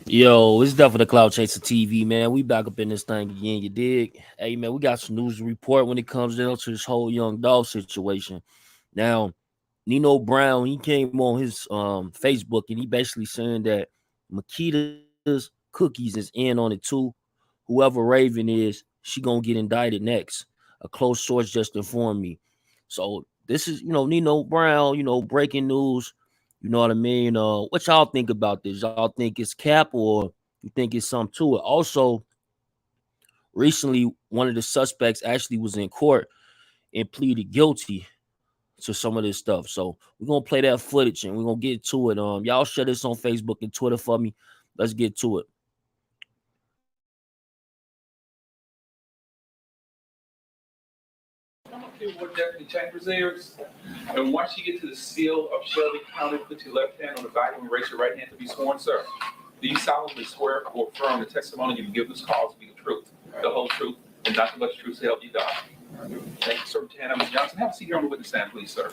Yo, it's definitely the Cloud Chaser TV, man. We back up in this thing again, you dig? Hey, man, we got some news to report when it comes down to this whole young dog situation. Now, Nino Brown, he came on his Facebook and he basically saying that Makeda's cookies is in on it too. Whoever Raven is, she gonna get indicted next. A close source just informed me. So this is, Nino Brown, breaking news. You know what I mean? What y'all think about this? Y'all think it's cap or you think it's something to it? Also, recently, one of the suspects actually was in court and pleaded guilty to some of this stuff. So we're gonna play that footage and we're gonna get to it. Y'all share this on Facebook and Twitter for me. Let's get to it. Come up here where Deputy Chambers is, and once you get to the seal of Shelby County, put your left hand on the Bible and raise your right hand to be sworn, sir. Do you solemnly swear or affirm the testimony you give this cause to be the truth, the whole truth, and nothing but the truth to help you God? Thank you, sir. Lieutenant Mr. Johnson, have a seat here on the witness stand, please, sir.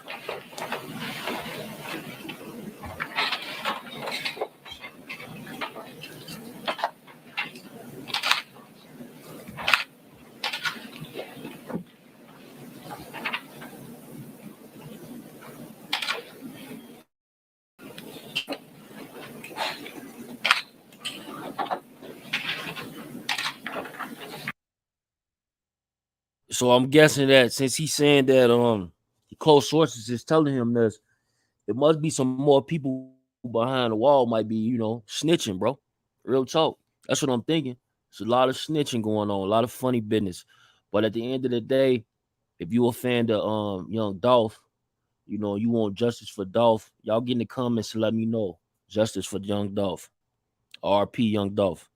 So I'm guessing that since he's saying that the close sources is telling him this, it must be some more people behind the wall might be, snitching, bro. Real talk. That's what I'm thinking. There's a lot of snitching going on, a lot of funny business. But at the end of the day, if you a fan of young Dolph, you want justice for Dolph, y'all get in the comments and let me know. Justice for young Dolph. RP young Dolph.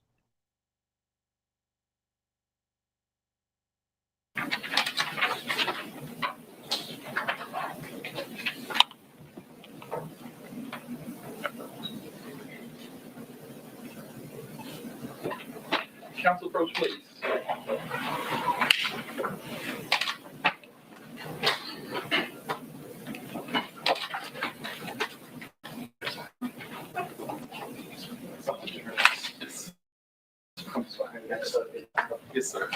Council approach, please. Yes, sir.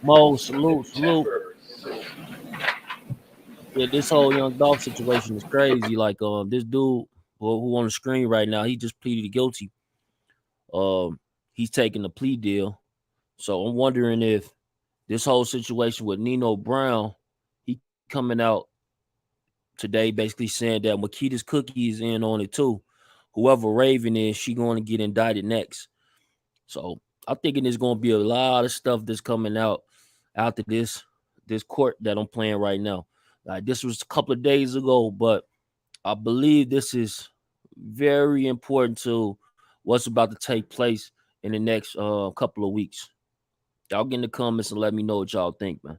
Mo, salute, salute. Chambers. Yeah, this whole young Dolph situation is crazy. Like this dude who on the screen right now, he just pleaded guilty. He's taking a plea deal. So I'm wondering if this whole situation with Nino Brown, he coming out today basically saying that Makeda's cookie is in on it too. Whoever Raven is, she going to get indicted next. So I'm thinking there's going to be a lot of stuff that's coming out after this court that I'm playing right now. Like this was a couple of days ago, but I believe this is very important to what's about to take place in the next couple of weeks. Y'all get in the comments and let me know what y'all think, man.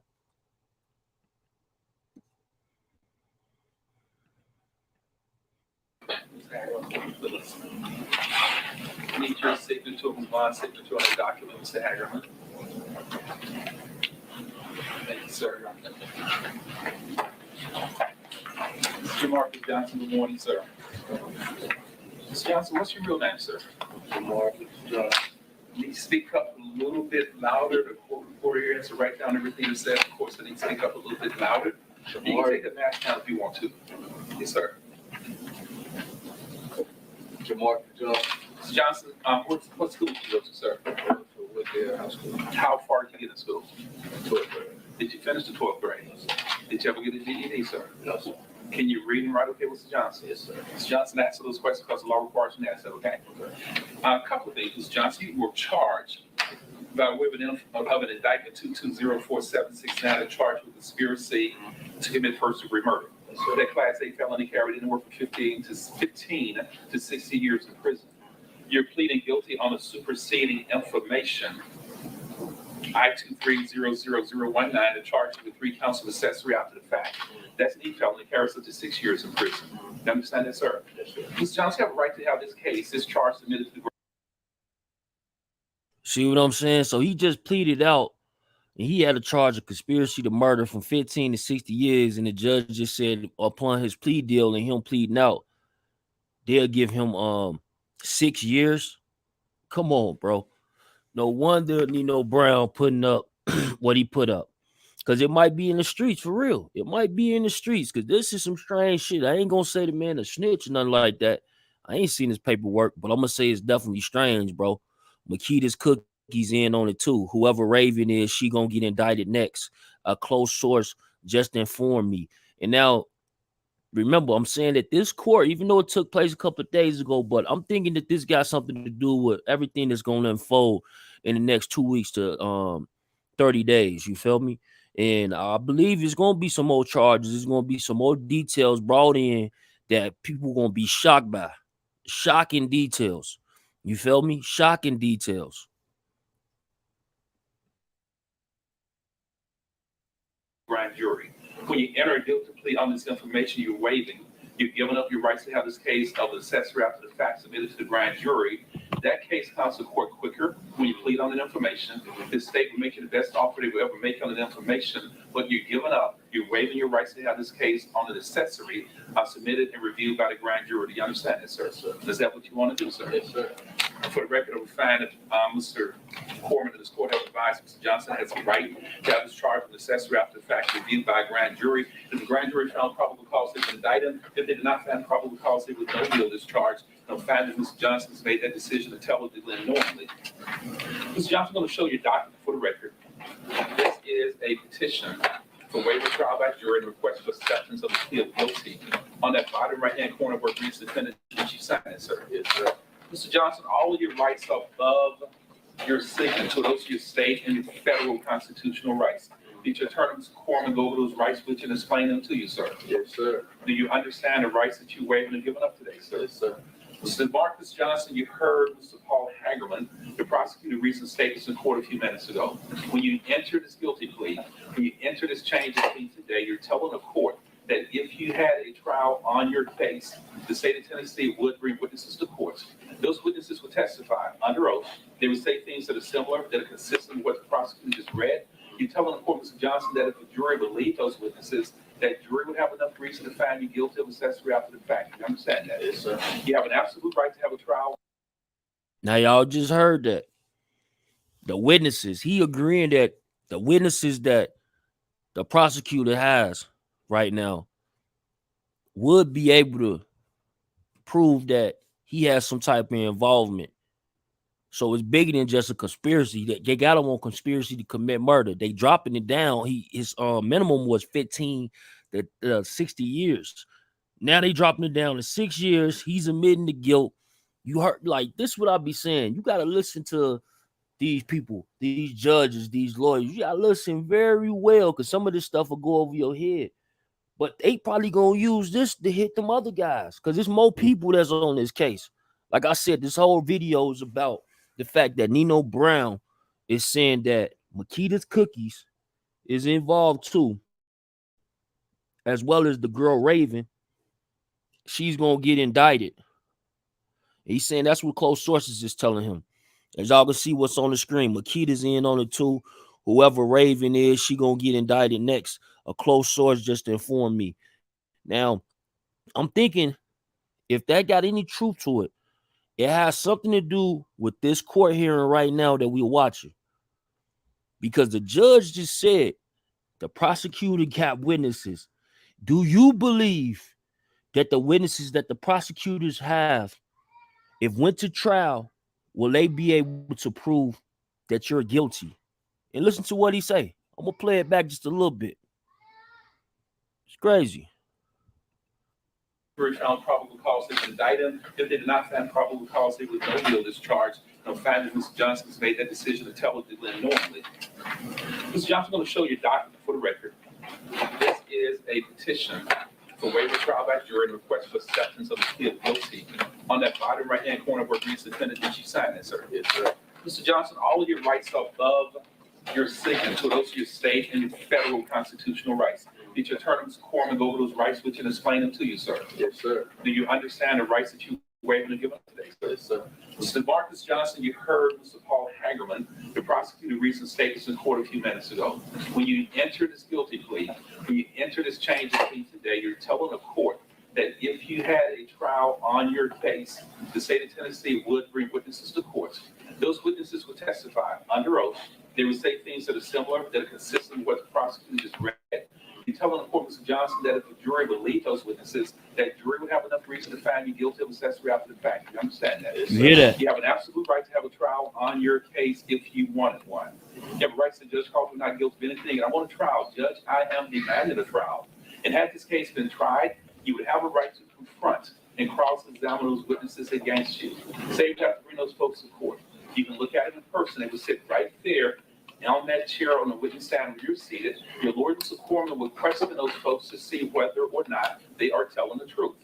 Need your signature and bond signature on the document, Mr. Hagerman. Thank you, sir. Mr. Marcus Johnson, good morning, sir. Mr. Johnson, what's your real name, sir? Marcus Johnson. Need to speak up a little bit louder. The court reporter here has to write down everything you said. Of course, I need to speak up a little bit louder. You can take the mask down if you want to. Yes, sir. Marcus Johnson. Mr. Johnson, what school did you go to, sir? With their high school. How far did you get in school? 12th grade. Did you finish the 12th grade? Yes, sir. Did you ever get a GED, sir? No, sir. Can you read and write okay, Mr. Johnson? Yes, sir. Mr. Johnson, answer those questions because the law requires you to answer, okay? Okay. A couple of things, Mr. Johnson, you were charged by way of an indictment 2204769, charged with conspiracy to commit first-degree murder. Yes, sir. That Class A felony carried anywhere from 15 to 60 years in prison. You're pleading guilty on a superseding information, I-23-00019, to charge you with 3 counts of accessory after the fact. That's an felony carries up to 6 years in prison. You understand that, sir? Yes, sir. Mr. Johnson, you have a right to have this case, this charge submitted to the See what I'm saying? So he just pleaded out, and he had a charge of conspiracy to murder from 15 to 60 years. And the judge just said upon his plea deal and him pleading out, they'll give him 6 years. Come on, bro. No wonder Nino Brown putting up what he put up. Cause it might be in the streets for real. It might be in the streets. Cause this is some strange shit. I ain't gonna say the man a snitch or nothing like that. I ain't seen his paperwork, but I'm gonna say it's definitely strange, bro. Makeda's cookies in on it too. Whoever Raven is, she gonna get indicted next. A close source just informed me. And now remember, I'm saying that this court, even though it took place a couple of days ago, but I'm thinking that this got something to do with everything that's going to unfold in the next 2 weeks to 30 days. You feel me? And I believe it's going to be some more charges. There's going to be some more details brought in that people going to be shocked by. Shocking details. You feel me? Shocking details. Grand jury. When you enter a guilty plea on this information you're waiving, you've given up your rights to have this case of the accessory after the fact submitted to the grand jury. That case comes to court quicker when you plead on that information. The state will make you the best offer they will ever make on that information, but you're giving up, you're waiving your rights to have this case on an accessory submitted and reviewed by the grand jury. Do you understand that, sir? Yes, sir. Is that what you want to do, sir? Yes, sir. For the record, we find that Mr. Corman of this court has advised Mr. Johnson has the right to have this charge of accessory after the fact reviewed by a grand jury. If the grand jury found probable cause, they would indict him. If they did not find probable cause, they would no deal this charge. And find that Mr. Johnson has made that decision intelligently and knowingly. Mr. Johnson, I'm going to show you a document for the record. This is a petition for waiver of trial by jury and request for acceptance of the plea of guilty. On that bottom right-hand corner where it reads defendant, did you sign it, sir? Yes, sir. Mr. Johnson, all of your rights are above your signature. Those are your state and federal constitutional rights. Did your attorney, Mr. Corman, go over those rights with you and explain them to you, sir? Yes, sir. Do you understand the rights that you waived and given up today, sir? Yes, sir. Mr. Marcus Johnson, you heard Mr. Paul Hagerman, the prosecutor, recent statements in court a few minutes ago. When you enter this guilty plea, when you enter this change of plea today, you're telling the court that if you had a trial on your case, the state of Tennessee would bring witnesses to court. Those witnesses would testify under oath. They would say things that are similar, that are consistent with what the prosecutor just read. You're telling the court, Mr. Johnson, that if the jury believed those witnesses, that jury would have enough reason to find you guilty of accessory after the fact. You understand that? Yes, sir. You have an absolute right to have a trial. Now y'all just heard that. The witnesses, he agreeing that the witnesses that the prosecutor has right now would be able to prove that he has some type of involvement. So it's bigger than just a conspiracy. That they got him on conspiracy to commit murder. They dropping it down. His minimum was 15 to 60 years. Now they dropping it down to 6 years. He's admitting the guilt. You heard, like, this is what I be saying. You gotta listen to these people, these judges, these lawyers. You gotta listen very well, because some of this stuff will go over your head. But they probably gonna use this to hit them other guys, because there's more people that's on this case. Like I said, this whole video is about the fact that Nino Brown is saying that Makeda's cookies is involved too, as well as the girl Raven. She's gonna get indicted. He's saying that's what close sources is telling him. As y'all can see what's on the screen, Makeda's in on it too. Whoever Raven is, she gonna get indicted next. A close source just informed me. Now, I'm thinking if that got any truth to it, it has something to do with this court hearing right now that we're watching. Because the judge just said the prosecutor got witnesses. Do you believe that the witnesses that the prosecutors have, if went to trial, will they be able to prove that you're guilty? And listen to what he say. I'm gonna play it back just a little bit. It's crazy. Jury found probable cause, they would indict him. If they did not find probable cause, they would no deal this charge. And find that Mr. Johnson has made that decision intelligently and knowingly. Mr. Johnson, I'm going to show you a document for the record. This is a petition for waiver of trial by jury and request for acceptance of the plea of guilty. On that bottom right-hand corner where it reads defendant, did you sign it, sir? Yes, sir. Mr. Johnson, all of your rights are above your signature. Those are your state and federal constitutional rights. Did your attorney, Mr. Corman, go over those rights with you and explain them to you, sir? Yes, sir. Do you understand the rights that you waiving to give up today. Yes, sir. Mr. Marcus Johnson, you heard Mr. Paul Hagerman, the prosecutor, recent statements in court a few minutes ago. When you enter this guilty plea, when you enter this change of plea today, you're telling the court that if you had a trial on your case, the state of Tennessee would bring witnesses to court. Those witnesses would testify under oath. They would say things that are similar, that are consistent with what the prosecutor just read. You're telling the court, Mr. Johnson, that if the jury believed those witnesses, that jury would have enough reason to find you guilty of accessory after the fact. You understand that? You hear that? You have an absolute right to have a trial on your case if you wanted one. You have a right to say, Judge Crawford, not guilty of anything, and I want a trial. Judge, I am demanding a trial. And had this case been tried, you would have a right to confront and cross-examine those witnesses against you. Say you have to bring those folks to court. You can look at them in person. They would sit right there on that chair on the witness stand where you're seated. Your lawyer, Mr. Corman, would question those folks to see whether or not they are telling the truth.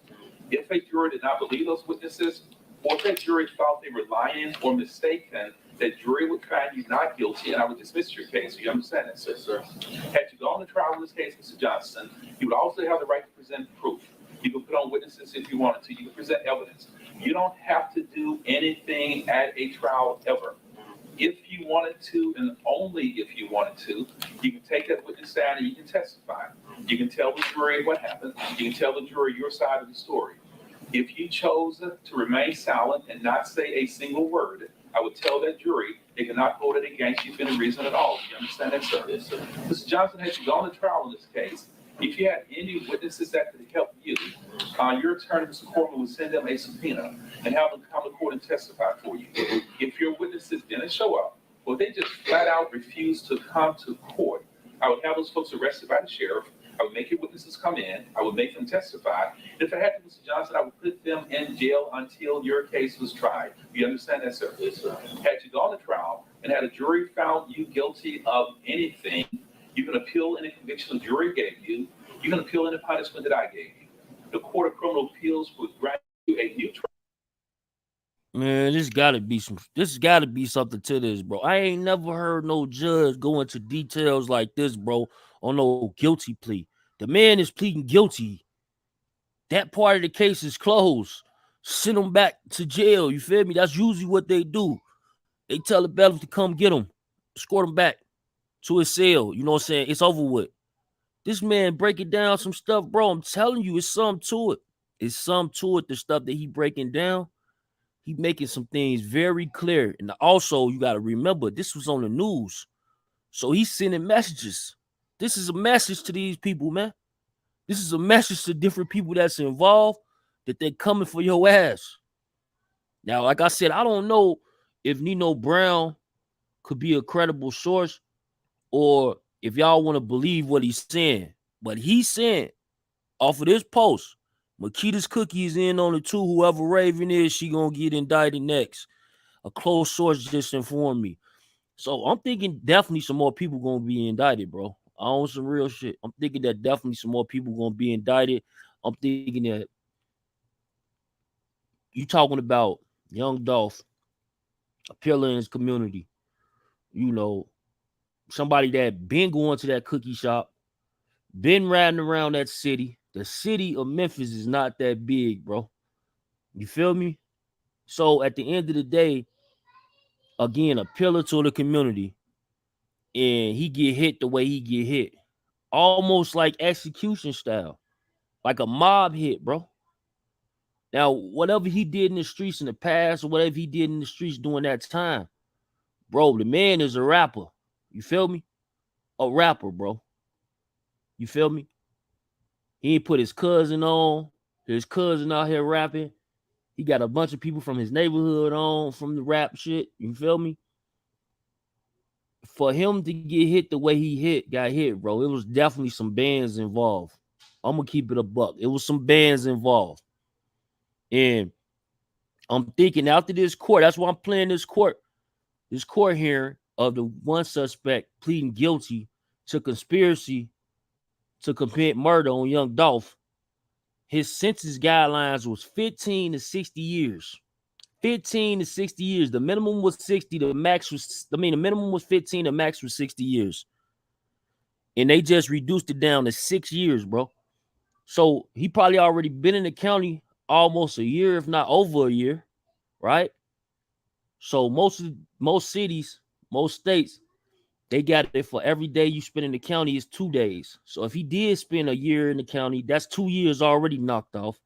If a jury did not believe those witnesses, or if that jury thought they were lying or mistaken, that jury would find you not guilty, and I would dismiss your case. You understand that, sir? Yes, sir. Had you gone to trial in this case, Mr. Johnson, you would also have the right to present proof. You can put on witnesses if you wanted to. You can present evidence. You don't have to do anything at a trial ever. If you wanted to, and only if you wanted to, you can take that witness stand and you can testify. You can tell the jury what happened. You can tell the jury your side of the story. If you chose to remain silent and not say a single word, I would tell that jury they cannot hold it against you for any reason at all. You understand that, sir? Yes, sir. Mr. Johnson, had you gone to trial in this case, if you had any witnesses that could help you, your attorney, Mr. Corman, would send them a subpoena and have them come to court and testify for you. If your witnesses didn't show up, or they just flat out refused to come to court, I would have those folks arrested by the sheriff. I would make your witnesses come in. I would make them testify. And if I had to, Mr. Johnson, I would put them in jail until your case was tried. You understand that, sir? Yes, sir. Had you gone to trial and had a jury found you guilty of anything, you can appeal any conviction the jury gave you. You can appeal any punishment that I gave you. The Court of Criminal Appeals would grant you a new trial. Man, this gotta be something to this, bro. I ain't never heard no judge go into details like this, bro, on no guilty plea. The man is pleading guilty. That part of the case is closed. Send him back to jail. You feel me? That's usually what they do. They tell the bailiff to come get him, escort him back to his cell. You know what I'm saying? It's over with. This man breaking down some stuff, bro. I'm telling you, it's something to it. It's something to it. The stuff that he breaking down, he making some things very clear. And also, you got to remember, this was on the news. So he's sending messages. This is a message to these people, man. This is a message to different people that's involved that they're coming for your ass. Now, like I said, I don't know if Nino Brown could be a credible source or if y'all want to believe what he's saying. But he's saying, off of this post, Makeda's cookies in on it too. Whoever Raven is, she gonna get indicted next. A close source just informed me. So I'm thinking definitely some more people gonna be indicted, bro. I own some real shit. I'm thinking that definitely some more people gonna be indicted. I'm thinking that you talking about young Dolph, a pillar in his community. You know, somebody that been going to that cookie shop, been riding around that city. The city of Memphis is not that big, bro. You feel me? So at the end of the day, again, a pillar to the community, and he get hit the way he get hit, almost like execution style, like a mob hit, bro. Now, whatever he did in the streets in the past, or whatever he did in the streets during that time, bro, the man is a rapper. You feel me? A rapper, bro. You feel me? He ain't put his cousin on. His cousin out here rapping. He got a bunch of people from his neighborhood on from the rap shit. You feel me? For him to get hit the way he got hit, bro, it was definitely some bands involved. I'm gonna keep it a buck. It was some bands involved. And I'm thinking after this court, that's why I'm playing this court hearing of the one suspect pleading guilty to conspiracy to commit murder on young Dolph. His sentence guidelines was 15 to 60 years. 15 to 60 years. The minimum was 60. The minimum was 15. The max was 60 years. And they just reduced it down to 6 years, bro. So he probably already been in the county almost a year, if not over a year, right? So most cities, most states, they got it for every day you spend in the county is 2 days. So if he did spend a year in the county, that's 2 years already knocked off.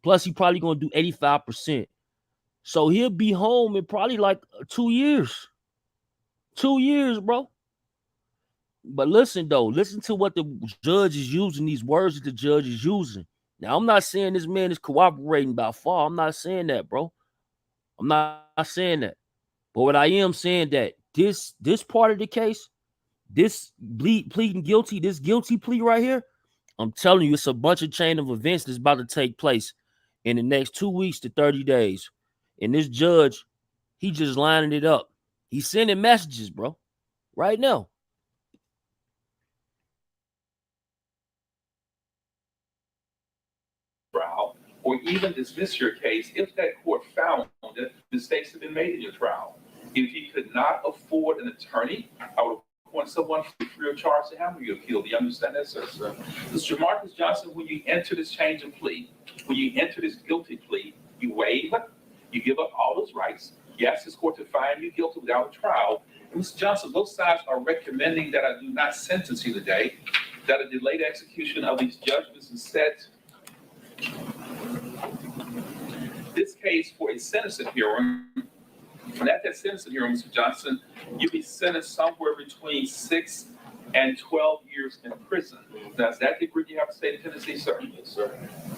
Plus, he probably gonna do 85%. So he'll be home in probably like 2 years. 2 years, bro. But listen though, listen to what the judge is using, these words that the judge is using. Now, I'm not saying this man is cooperating by far. I'm not saying that, bro. I'm not saying that. But what I am saying that this part of the case, this pleading guilty, this guilty plea right here, I'm telling you, it's a bunch of chain of events that's about to take place in the next 2 weeks to 30 days. And this judge, he just lining it up. He's sending messages, bro, right now. Trial, or even dismiss your case if that court found that mistakes have been made in your trial. If he could not afford an attorney, I would appoint someone free of charge to handle your appeal. Do you understand that, sir? Mr. Marcus Johnson, when you enter this change of plea, when you enter this guilty plea, you waive, you give up all those rights. You ask this court to find you guilty without a trial. And Mr. Johnson, both sides are recommending that I do not sentence you today, that a delayed execution of these judgments is set this case for a sentencing hearing. And at that sentencing hearing, Mr. Johnson, you'll be sentenced somewhere between 6 and 12 years in prison. Now, is that the degree you have to state in Tennessee, sir? Yes, sir.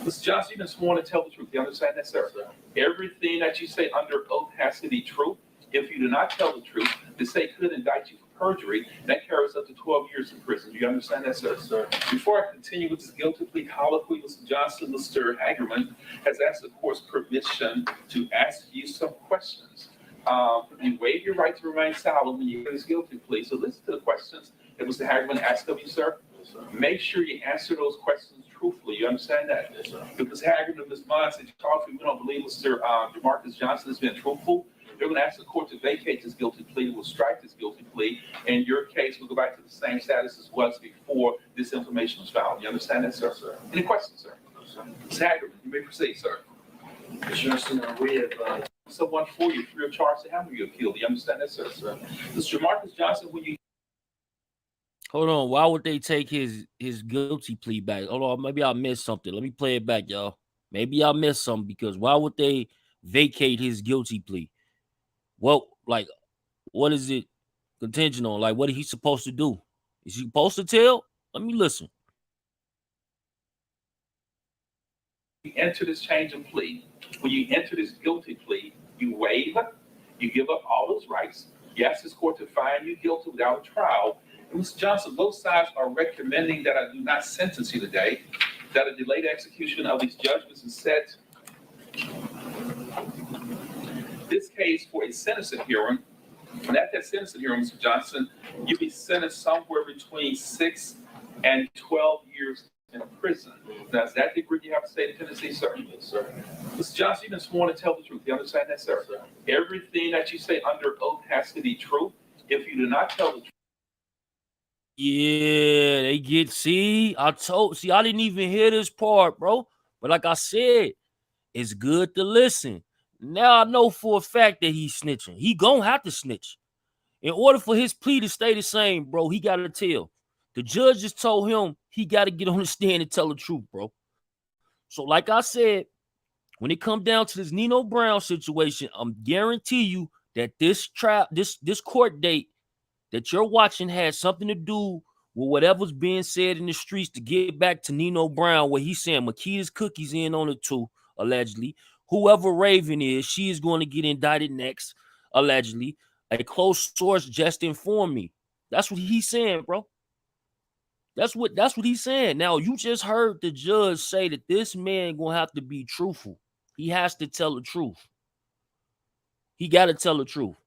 Mr. Johnson, you've been sworn to tell the truth. You understand that, sir? Yes, sir. Everything that you say under oath has to be true. If you do not tell the truth, the state could indict you for perjury, and that carries up to 12 years in prison. Do you understand that, sir? Yes, sir. Before I continue with this guilty plea colloquy, Mr. Johnson, Mr. Hagerman has asked the court's permission to ask you some questions. You waive your right to remain silent when you hear this guilty plea. So listen to the questions that Mr. Hagerman asked of you, sir. Yes, sir. Make sure you answer those questions truthfully. You understand that? Yes, sir. Because Hagerman and Ms. Mond said, we don't believe Mr. DeMarcus Johnson has been truthful. They're going to ask the court to vacate this guilty plea, will strike this guilty plea, and your case will go back to the same status as was before this information was found. You understand that, sir? Yes, sir. Any questions, sir? Yes, sir. Ms. Hagerman, you may proceed, sir. Mr. Johnson, we have Someone for you free of charge to handle your appeal. Do you understand that, sir? Yes, sir. Mr. Marcus Johnson, when you Hold on. Why would they take his guilty plea back? Hold on. Maybe I missed something. Let me play it back, y'all. Maybe I missed something because why would they vacate his guilty plea? Well, like, what is it contingent on? Like, what is he supposed to do? Is he supposed to tell? Let me listen. enter this change of plea, when you enter this guilty plea, you waive, you give up all those rights. You ask this court to find you guilty without a trial. And Mr. Johnson, both sides are recommending that I do not sentence you today, that a delayed execution of these judgments is set. This case for a sentencing hearing, and at that sentencing hearing, Mr. Johnson, you'll be sentenced somewhere between 6 and 12 years in prison. Now, is that the degree you have to stay in Tennessee, sir? Yes, sir. Mr. Johnson, you've been sworn to tell the truth. You understand that, sir? Yes, sir. Everything that you say under oath has to be true. If you do not tell the truth, Yeah, they get, I didn't even hear this part, bro. But like I said, it's good to listen. Now I know for a fact that he's snitching. He gonna have to snitch. In order for his plea to stay the same, bro, he gotta tell. The judge just told him he gotta get on the stand and tell the truth, bro. So like I said, when it comes down to this Nino Brown situation, I'm guarantee you that this court date that you're watching has something to do with whatever's being said in the streets to get back to Nino Brown, where he's saying Makeda's cookies in on it too, allegedly. Whoever Raven is, she is going to get indicted next, allegedly. A close source just informed me. That's what he's saying, bro. That's what he's saying. Now, you just heard the judge say that this man gonna have to be truthful. He has to tell the truth. He got to tell the truth.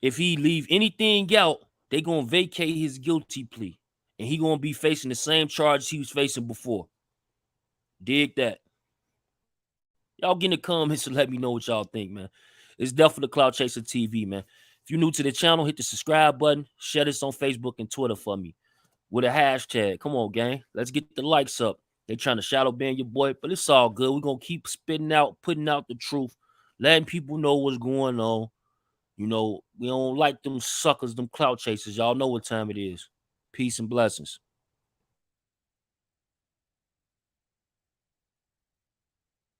If he leave anything out, they gonna vacate his guilty plea, and he gonna be facing the same charges he was facing before. Dig that. Y'all get in the comments and let me know what y'all think, man. It's definitely Cloud Chaser TV, man. If you're new to the channel, hit the subscribe button. Share this on Facebook and Twitter for me with a hashtag. Come on, gang. Let's get the likes up. They trying to shadow ban your boy, but it's all good. We're gonna keep spitting out, putting out the truth, letting people know what's going on. You know, we don't like them suckers, them clout chasers. Y'all know what time it is. Peace and blessings.